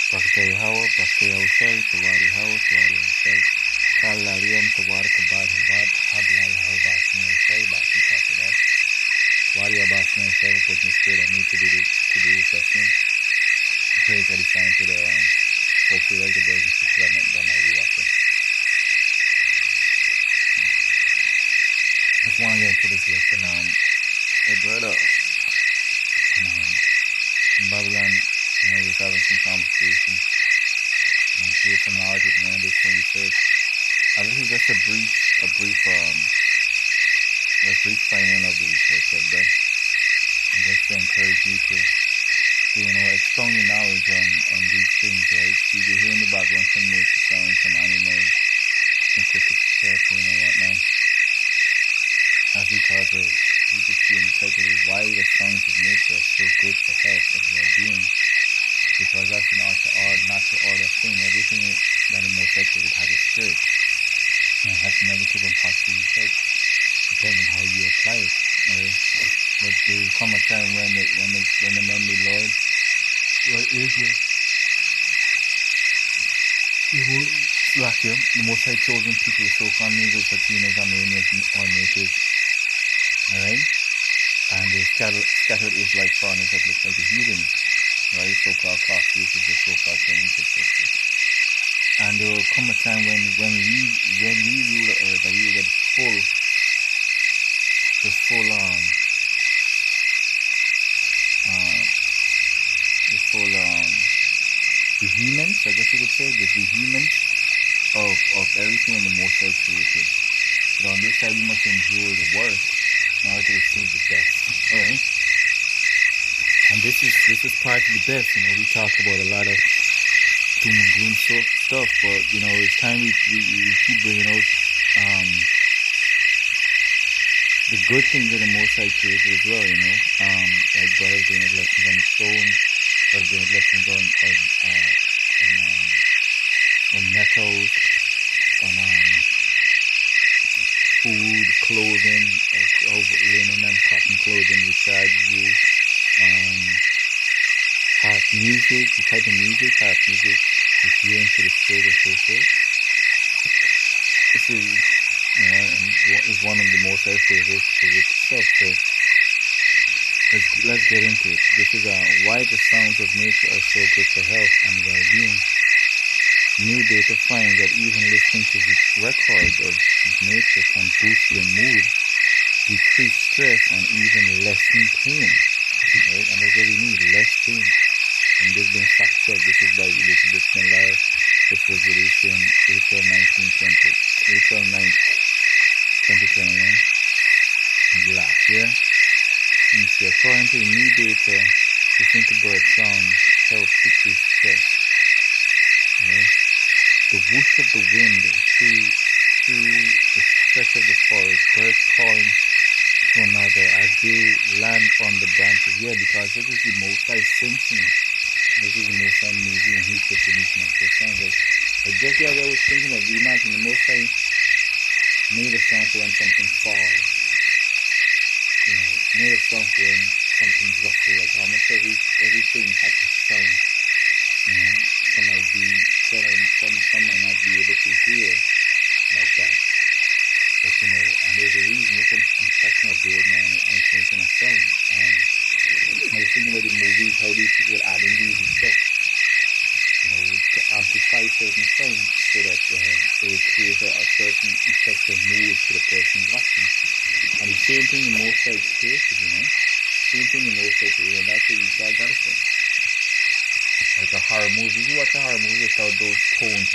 Bakte hawa, bakte outside, tawari hawa, tawari outside. Kalarium, tawari kabad, havad, hablal, habasni outside, basni kasadas. Tawari abasni outside, put me straight on me to do testing. Pray for the sign to the, hopefully like the version 6 that might be watching. Just want to get into this lesson, a brother, in Babylon, he was having some conversation, and he was some knowledge with me on this from research. And this is just a brief finding of the research I've done. And just to encourage you to expound your knowledge on these things, right? You can hear in the background some nature sounds, some animals, some crickets chirping and whatnot. That's because of, you can see in the title, is why the sounds of nature are so good for health and well-being. Because that's an natural order thing. Everything that the Most High created has a spirit. And it has negative and positive effects. Depends on how you apply it. Right? But there will come a time when the memory Lord, what is it? Slack you. The Most High chosen people, so-called Negroes, Latinos, Armenians, or natives. Alright? And they scattered Israelite foreigners that look like the heathens. Right? So-called Caucasians, the so-called Chinese, etc. And there will come a time when we rule the earth, that we will get vehemence, I guess you could say, the vehemence of everything in the Most High created. But on this side, we must endure the worst in order to receive the best. Alright? And this is part of the best. We talk about a lot of doom and gloom stuff, but it's time we keep bringing out the good things that the Most High created as well. Like brothers bringing out lessons on the stone, brothers bringing out lessons on metals, on food, clothing, linen and cotton clothing, recharge you. Harp music, the type of music, harp music is healing to the spirit and so forth. This is one of the most favorite stuff. So let's get into it. This is why the sounds of nature are so good for health and well-being. New data finds that even listening to the records of nature can boost your mood, decrease stress, and even lessen pain. Right? And that's what we need, less pain. And this being fact checked. This is by Elizabeth Miller. This was released in April 9th, 2021. Last year. And see, according to the new data, listening to bird sounds helps decrease stress. Right? The whoosh of the wind through the stretch of the forest, birds calling to another as they land on the branches. Yeah, because this is the Most High symphony. This is the Most High movie, and he puts in each natural sounds. Like just the other day I was thinking of, imagine the Most High made a sound for when something falls. Made a sound for when something ruffles. Like how much everything has to sound. Some might not be able to hear like that. But and there's a reason. I'm touching a beard now and it's making a sound. I was thinking about the movies, how these people would add in these effects, to amplify certain sounds so that it would create a certain effective mood to the person watching. And the same thing the Most High created, Same thing the Most High created, and that's where you got it from. Like a horror movie. You watch a horror movie without those tones,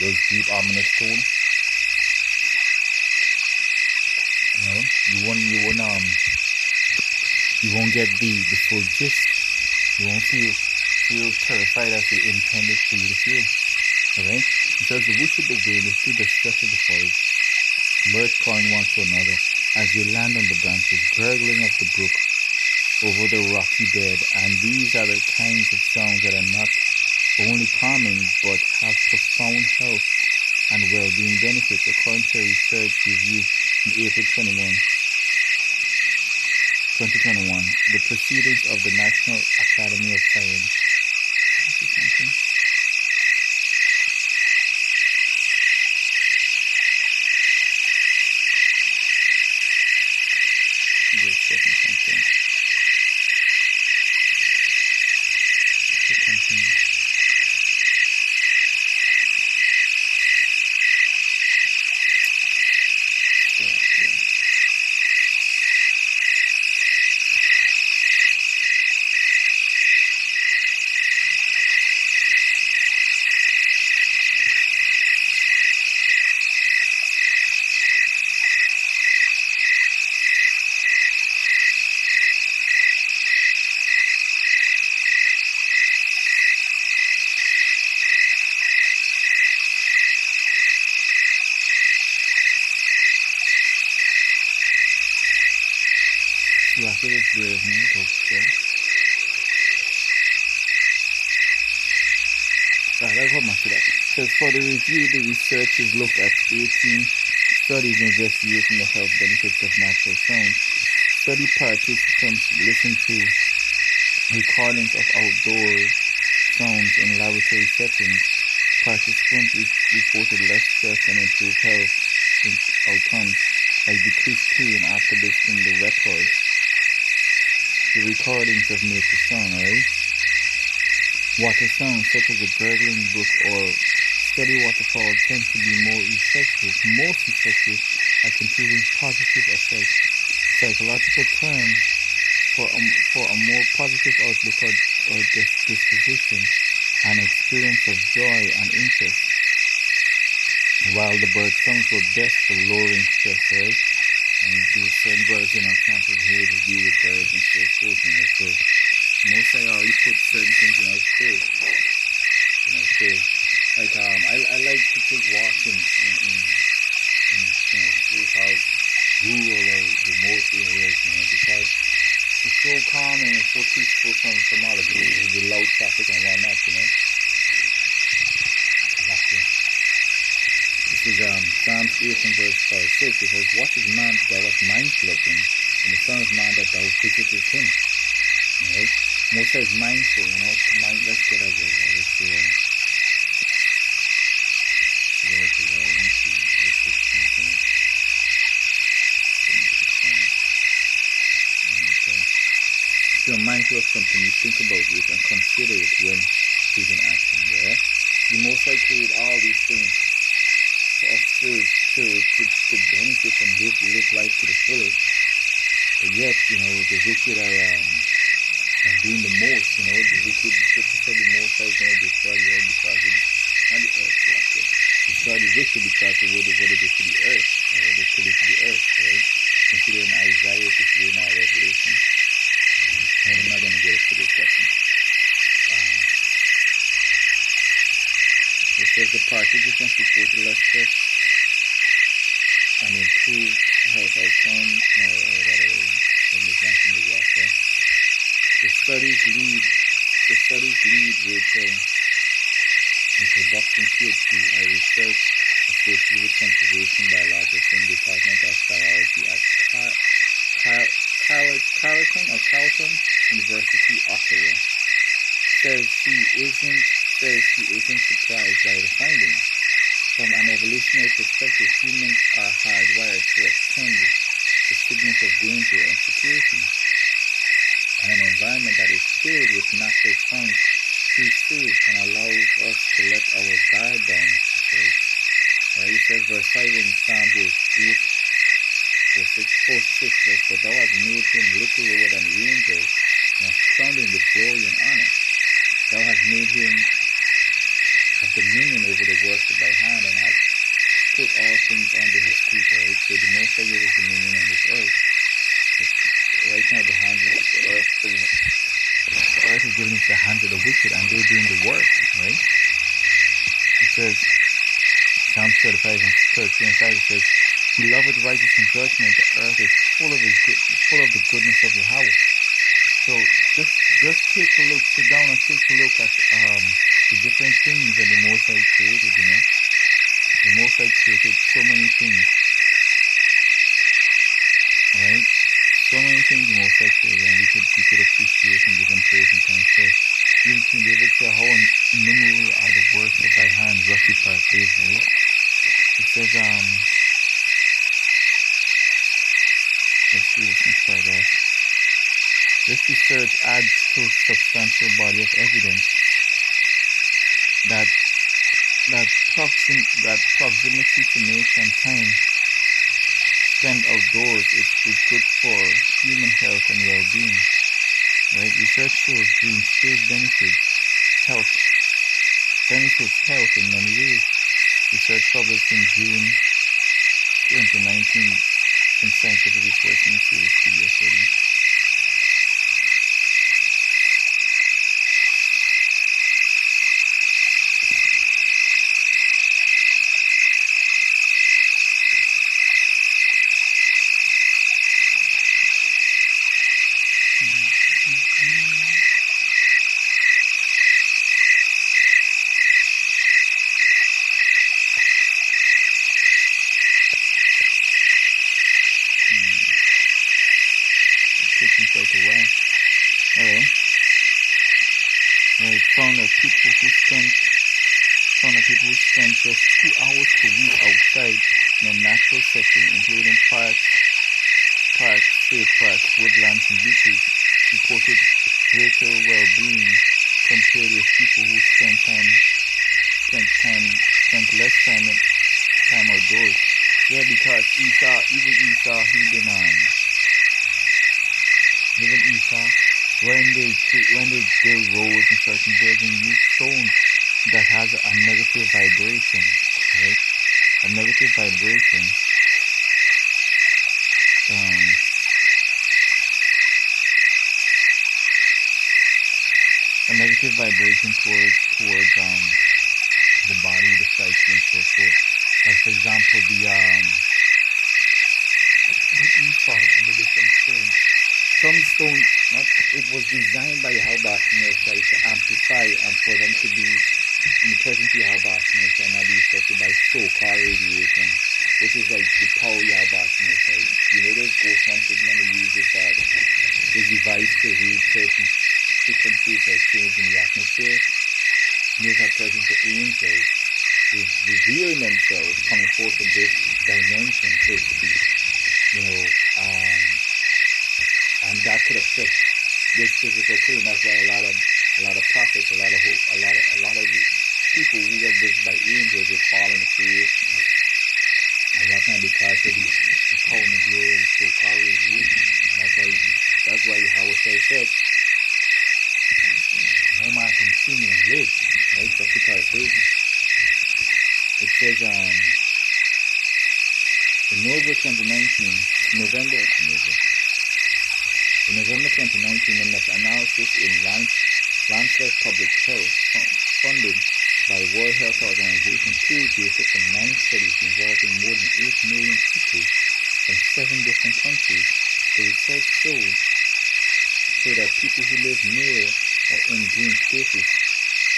those deep, ominous tones. You won't get the full gist. You won't feel terrified as they intended for you to feel. Alright? It says the whoosh of the wind is through the stretch of the forest, birds calling one to another as they land on the branches, gurgling of the brook over the rocky bed. And these are the kinds of sounds that are not only calming but have profound health and well-being benefits, according to a research review in April 2021. The proceedings of the National Academy of Science see something. Just checking something. To continue. So, yeah. After this, bear with me, okay. I'll come back to that. Says for the review, the researchers looked at 18 studies investigating the health benefits of natural sound. Study participants listened to recordings of outdoor sounds in laboratory settings. Participants reported less stress and improved health outcomes, like decreased pain after listening to the recordings of nature sound, right? Water sounds such as a gurgling brook or steady waterfall tend to be most effective at improving positive effects. Psychological term for a more positive outlook or disposition and experience of joy and interest. While the bird songs were best for lowering stress, right? And there's certain birds in our campus here to deal with birds and so forth, you know. So most I already put certain things in our school. You know, so like I like to take walks in you know, we call rural or remote areas, you know, because it's so calm and it's so peaceful from all of the loud traffic and whatnot, you know. Exactly. This is Psalms 8 and verse 5, 6. It says, "What is man that thou art mindful of him, and the son of man that thou visitest him?" Alright? Most is mindful, you know. Let's get over it. Let's see. If you're mindful of something, you think about it and consider it when taking action, yeah? The Most High created all these things for us to benefit and live life to the fullest. But yet, you know, the wicked are doing the most, you know. The wicked, the Most High is going to destroy the earth because of the earth, like it. Destroy the wicked because of what they did to the earth, right? They polluted the earth, right? Considering Isaiah, considering our Revelation. And I'm not going to get it for this question. It says the participants reported less stress and improved health outcomes. No, that away. From the water. The studies lead with a Boston PhD, a research associated with conservation biologists in the Department of Biology at Carleton University, Ottawa, says she isn't surprised by the findings. From an evolutionary perspective, humans are hardwired to extend the signals of danger and security. And an environment that is filled with natural sounds feels safe and allows us to let our guard down. Okay? It says verse 5 in Psalms 8, verse 6, says, "For thou hast made him little lower than the angels, and hast crowned him with glory and honor. Thou hast made him have dominion over the works of thy hand, and hast put all things under his feet." Right? So the Most High gave us dominion on this earth. But right now the earth is given into the hands of the wicked, and they're doing the work, right? It says, Psalm 35 and 13 and 5, it says, "He loveth righteousness and judgment. The earth is full of the goodness of Yahweh." So just take a look, sit down and take a look at the different things that the Most High created, you know. The Most High created so many things, right? So many things the Most High created, and we could appreciate and give him praise and thanks. So you can be able to how research adds to substantial body of evidence that proximity to nature and time spent outdoors is good for human health and well-being. Right? Research shows green space benefits health in many ways. Research published in June 2019 in Scientific Reports. Let me see this video for you. Taking quite a while. Alright, found that people who spend just 2 hours per week outside in a natural setting, including parks, state parks, woodlands, and beaches, reported greater well-being compared with people who spent less time outdoors. Yeah, because Esau, when they build roads and certain buildings, use stones that has a negative vibration, right? A negative vibration. Towards the body, the psyche, and so forth. Like for example, the ephod and the different stones. Some stones, it was designed by Yahweh to amplify and for them to be in the presence of Yahweh and not be affected by so-called radiation, which is like the power of Yahweh. You know those ghost hunters when they use this device to read certain frequencies or change in the atmosphere. There's a presence of angels revealing themselves coming forth from this dimension, so to speak. And that could affect this physical plane. That's why a lot of prophets, a lot of people who are visited by angels will fall in the face and whatnot because of the power and the glory of the so-called radiation. And that's why Yahweh said, no man can see me and live. Right? That's the paraphrasing. It says in November 2019, the meta-analysis in Lancet Public Health, funded by World Health Organization, proved data from 9 studies involving more than 8 million people from 7 different countries. The research showed that people who live near or in green spaces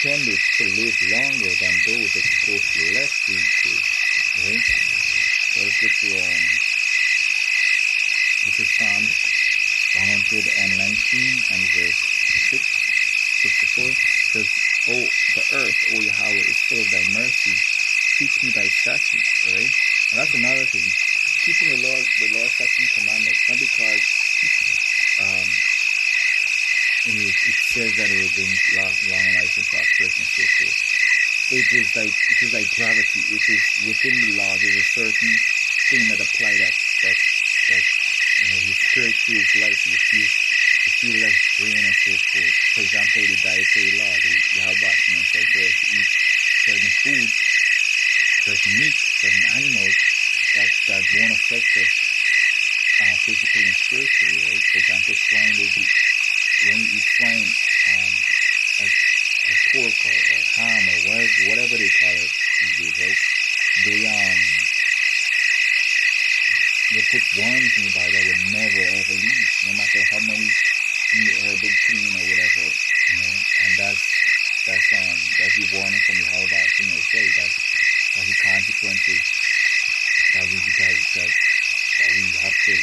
tended to live longer than those exposed to less green space. Okay? So let's get to this is Psalm 119 and verse 64 says, "Oh, the earth, O Yahweh, is full of thy mercy. Teach me thy statutes." Alright? And that's another thing. Keeping the Lord's statutes and commandments, not because it says that it will bring long life and prosperity and so forth. It is like gravity. It is within the law. There's a certain thing that apply that your spirit feels light. You feel less drain and so forth. For example, the dietary law, the Yahweh, so for us to eat certain foods, certain meat, certain animals that won't affect us physically and spiritually, right? For example, swine, when you eat swine, like pork or ham or whatever they call it these days, right? They put worms in your body that will never ever leave, no matter how many herbal clean or whatever, And that's the warning from the Yahweh, that's the consequences that we have to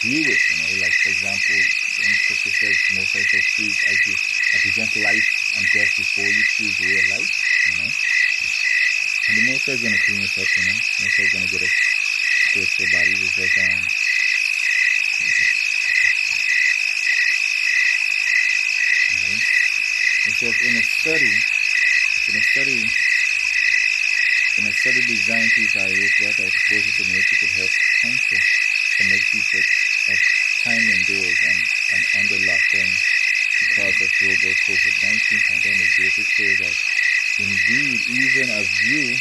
deal with, Like for example, when Scripture says, most I said, I present life and death before you choose real life, And the Most High is going to clean us up, Most High is going to get us spiritual bodies. It's like, says in a study designed to evaluate whether exposure to nature could help counter some negative effects of time indoors and under lockdown because of global COVID-19 pandemic, data shows that indeed even a view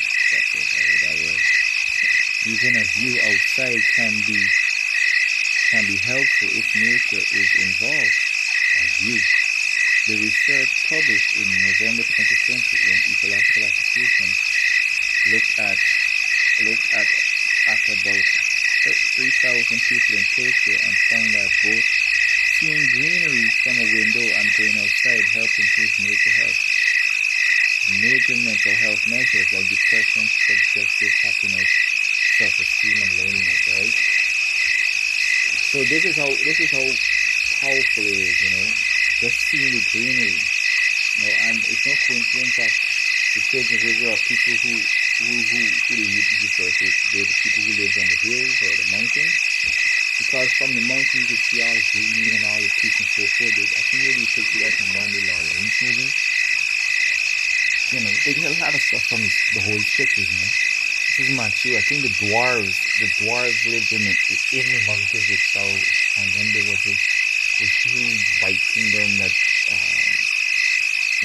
outside can be helpful if nature is involved. A view. The research published in November 2020 in Ecological Applications looked at about 3,000 people in Tokyo and found that both seeing greenery from a window and going outside help improve nature health. Major mental health measures like depression, subjective happiness, self-esteem, and loneliness. Right. So this is how powerful it is. Just seeing the greenery. And it's no coincidence that the children of Israel are people who the Hebrews refer to. They're the people who live on the hills or the mountains. Because from the mountains you see all the greenery and all the peace and so forth. I think they picture that in one of the Lord Lynch movies. They get a lot of stuff from the whole pictures. This is not true. I think the dwarves lived in the mountains itself, and then there was this huge white kingdom that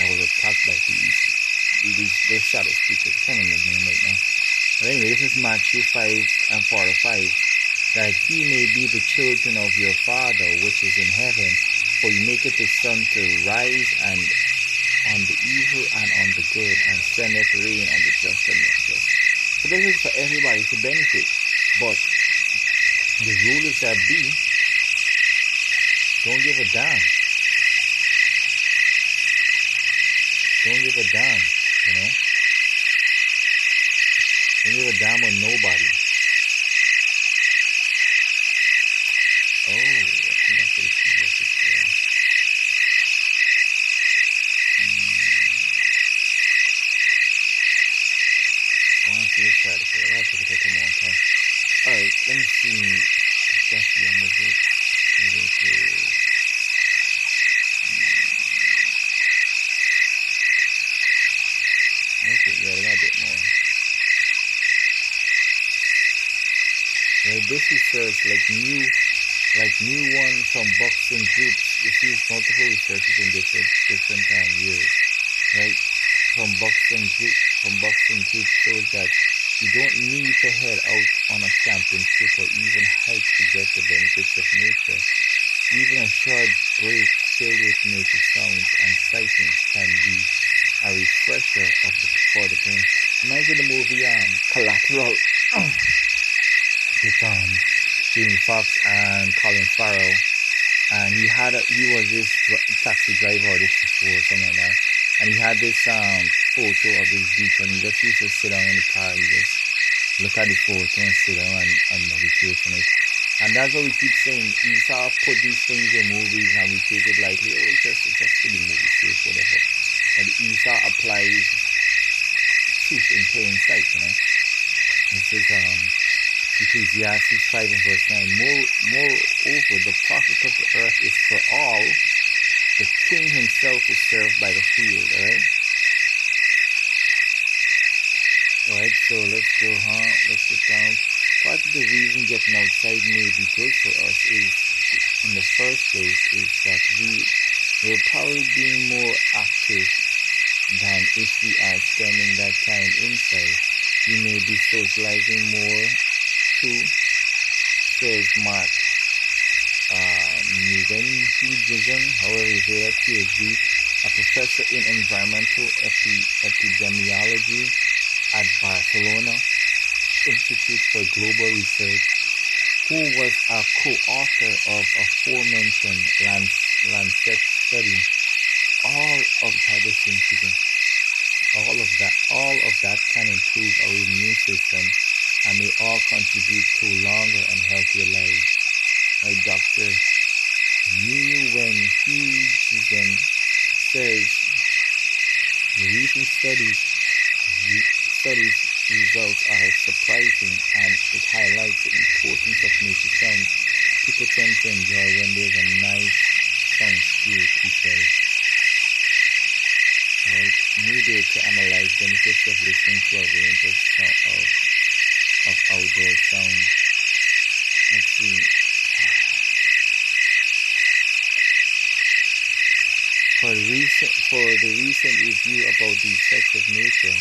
was attacked by those shadow creatures. I can't remember the name right now. But anyway, this is Matthew 5 and 4-5. That he may be the children of your Father which is in heaven, for he maketh his sun to rise and on the evil and on the good, and sendeth rain on the just and the unjust. So this is for everybody to benefit. But the rulers that be don't give a damn. Don't give a damn, Don't give a damn on nobody. Oh, I think that's what the PDF is for. I want to see this side of it. I'll take a more time. Alright, let me see if that's the end of it. Okay, yeah, a little bit more. Well, this research, like new one from boxing groups, you see multiple researches in different years, right? From boxing group shows that you don't need to head out on a camping trip or even hike to get the benefits of nature. Even a short break filled with nature sounds and sightings can be a refresher for the brain. Reminds me of the movie Collateral with Jamie Foxx and Colin Farrell, and he was this taxi driver or this chauffeur or something like that, and he had this photo of this beach, and he just used to sit down in the car, he just look at the photo and sit down and meditate on it. And that's what we keep saying. We sort of put these things in movies and we take it lightly. Oh, it's just for the movie safe, whatever. But he sort of applies truth in plain sight, This is Ecclesiastes 5 and verse 9. Moreover, the profit of the earth is for all. The king himself is served by the field, alright? Alright, so let's go, let's get down. Part of the reason getting outside may be good for us is, in the first place, is that we will probably be more active than if we are spending that time inside. We may be socializing more too, says Mark Newven-Hugism, however you say that, PhD, a professor in environmental epidemiology at Barcelona Institute for Global Research, who was a co-author of aforementioned Lancet study. All of that can improve our immune system and may all contribute to longer and healthier lives. Like Dr. Newven-Hugism says, the recent studies results are surprising, and it highlights the importance of nature sounds people tend to enjoy when there's a nice soundscape, he says. needed to analyze benefits of listening to a range of outdoor sounds. Let's see. For the recent review about the effects of nature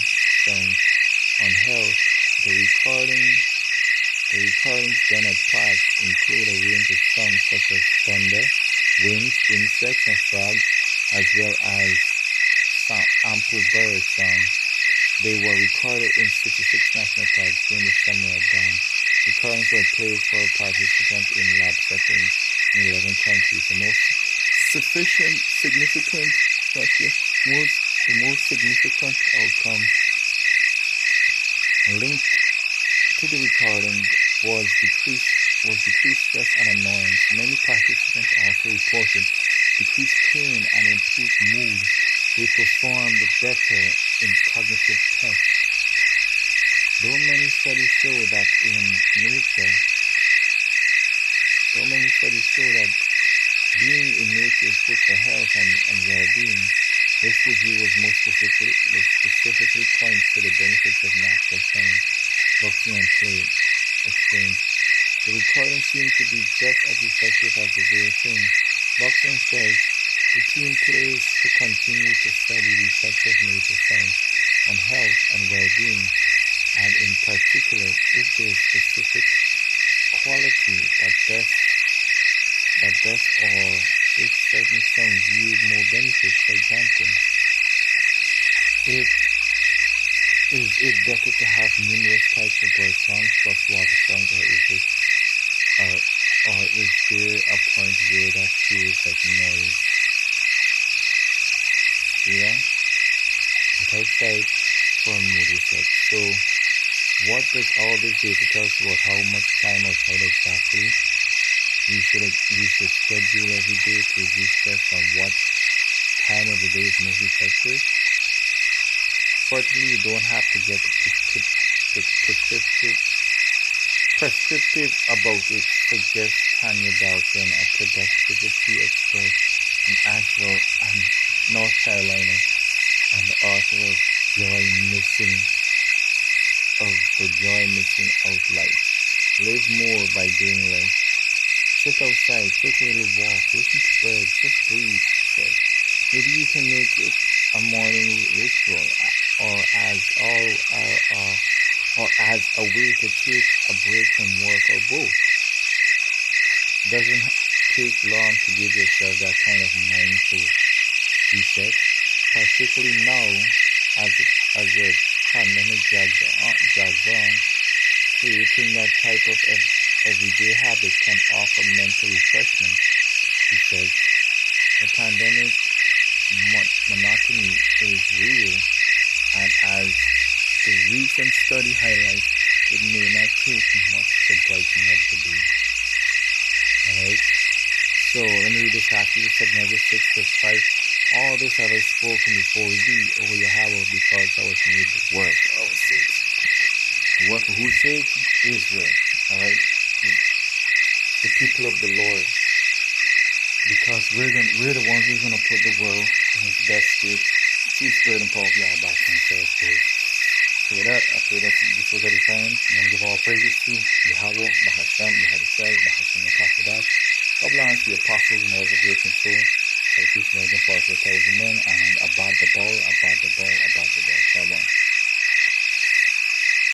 sounds on health, the recordings done at parks include a range of sounds such as thunder, winds, insects, and frogs, as well as ample bird sound. They were recorded in 66 national parks during the summer of dawn. Recordings were played for participants in lab settings in 11 countries. The most significant outcome linked to the recording was decreased stress and annoyance. Many participants also reported decreased pain and improved mood. They performed better in cognitive tests. Though many studies show that being in nature is good for health and well-being, this review was specifically points to the benefits of natural sound. Boxing and play explains. The recording seemed to be just as effective as the real thing. Boxing says the team plays to continue to study the effects of nature sound on health and well-being, and in particular, if there is specific quality that best or if certain sounds yield more benefits. For example, is it better to have numerous types of bird songs plus water songs, or is there a point where that feels like noise? Yeah? Without sight for mood research. So what does all this data tell us about how much time outside exactly we should schedule every day to reduce stress, and what time of the day is most effective? Fortunately, you don't have to get prescriptive about it, suggests Tanya Dalton, a productivity expert in Asheville and North Carolina, and the author of The Joy Missing Out Life. Live more by doing less. Sit outside, take a little walk, listen to birds, just breathe, she says. Maybe you can make it a morning ritual, or as a way to take a break from work, or both. Doesn't take long to give yourself that kind of mindful reset, particularly now as the pandemic drags on. Creating that type of everyday habit can offer mental refreshment, she says. The pandemic monotony is real, and as the recent study highlights, it may not take much to brighten up the day. Alright, so let me read this after this segment 6 verse 5. All this have I spoken before thee, O Yahweh, because thou hast made the work for our sakes. The work for whose sake? Israel. Alright, the people of the Lord. Because we're the ones who's going to put the world in its best state through spirit and power of Yahweh himself. So with that, I pray that this was edifying. I'm going to give all praises to Yahweh, Bahashem, Yahadishai, Bahashem, Yakasadat. God bless the apostles and all the great control. So peace and for 1,000 men.